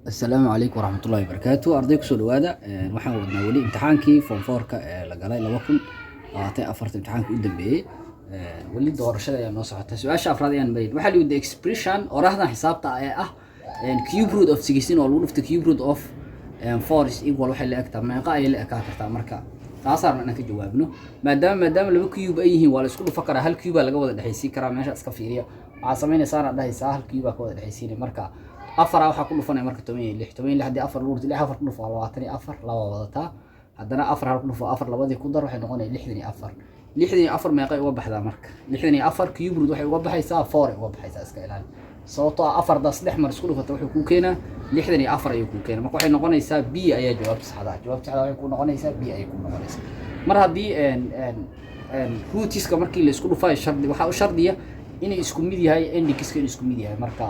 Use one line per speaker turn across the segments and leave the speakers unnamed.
السلام عليكم ورحمة الله وبركاته. أرضيك سو دوادا waxaan wadnaa wali imtixaankii form 4ka ee la galay 2024 imtixaankii u dambeeyay wali doorashada ayaa noo socota. Su'aasha afraad ayaan marin waxa la yidhi expression oraahda xisaabta ee ah cube root of 16 oo lagu dhufto cube root of 4 is equal waxa la egtaa meeqa ay la ekaa kartaa marka taasaan inaan ka jawaabno maadaama laba cube ay yihiin waa la isku dhufan karaa hal cube laga wada dhaxaysiin karaa meesha iska fiiriya waxa sameynaysaa dhahaysaa hal cube ka wada dhaxaysiin marka afar waxa ku dhufanay marka 16 hadii afar luurti 6 afar ku dhufo 24 laba wadataa haddana afar hal ku dhufo afar labadii ku dar waxay noqonaysaa 64 meeqa uga baxdaa marka 64 cube root waxay uga baxaysaa 4 uga baxaysaa iska ilaali sababtoo afar das dhex mar isku dhufata wuxuu ku keenaa 64 ayuu ku keenaa marka waxay noqonaysaa b ayaa jawaabta saxda waxay ku noqonaysaa b ayay ku noqonaysaa mar hadii rootiska markii la isku dhufayo shardi waxa uu shardiya inay isku mid yahay indexka inay isku mid yahay marka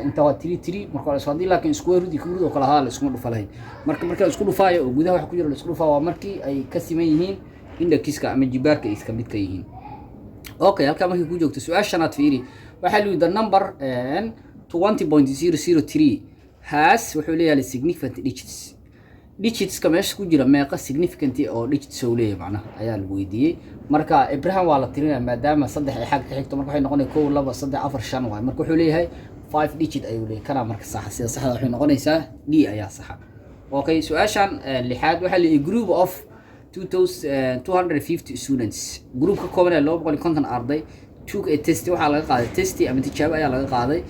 inta waa 3 marka la isku laakiin square root iyo oo kala hal isku dhufalayn marka isku dhufaayo oo gudaha waxa ku jira la isku dhufaa waa markii ay ka siman yihiin indexka ama jibaarka iska mid ka yihiin okay halka markii ku joogto su'aashanaad fiiri waxa la yidhi number 20.003 has wuxuu leeyahay significant digits ka meesha ku jira meeqa significant oo digits oo leeyahay macnaha ayaa lagu weydiiyay marka Ibrahim waa la tirinaa maadaama saddex ay xaq ka xigto marka waxay noqonaysaa 1 2 3 4 5 waay marka wuxuu leeyahay 5 digit ayuu leeyahay kana marka sax sida saxda waxay noqonaysaa d ayaa sax okay su'aashan lixaad waxa la group of 2250 students group ka kooban 250 arday took a test waxa laga qaaday test ama tijaabo ayaa laga qaaday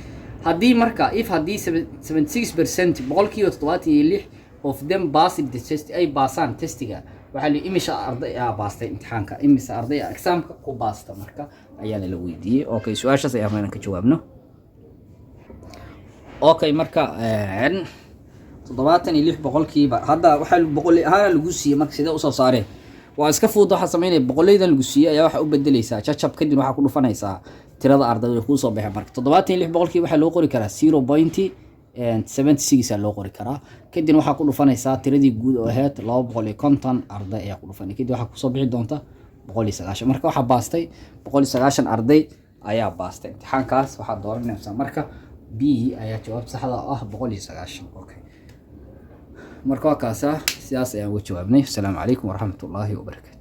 hadii marka hadii 76% boqolkiiba 76 of them passed the test ay baasaan testiga waxa la imisha arday baastay imtixaanka imisa arday examka ku baasta marka ayaa la weydiiyay okay su'aashaas ayaa aan ka jawaabno okay marka 76 boqolkiiba hadda waxa boqol ahaan lagu siiyay marka sida u soo saareen waa iska fudud waxa sameynay boqolaydan lagu siiyay ayaa waxa u bedelaysaa jajab kadib waxa ku dhufanaysaa tirada ardayda ku soo baxay marka 76 boqolkiiba waxa loo qori karaa 0.76 loo qori karaa kadib waxa ku dhufanaysaa tiradii guud oo ahayd 250 arday ayaa ku dhufanay kadib waxa ku soo bixi doonta 190 marka waxa baastay 190 arday ayaa baastay imtixaankaas waxa dooranaysaa marka b ayaa jawaab saxda ah 190 okay marka kaasa sidaas ayaan uga jawaabnay. Assalaamu calaykum waraxmatullaahi wabarakaatuh.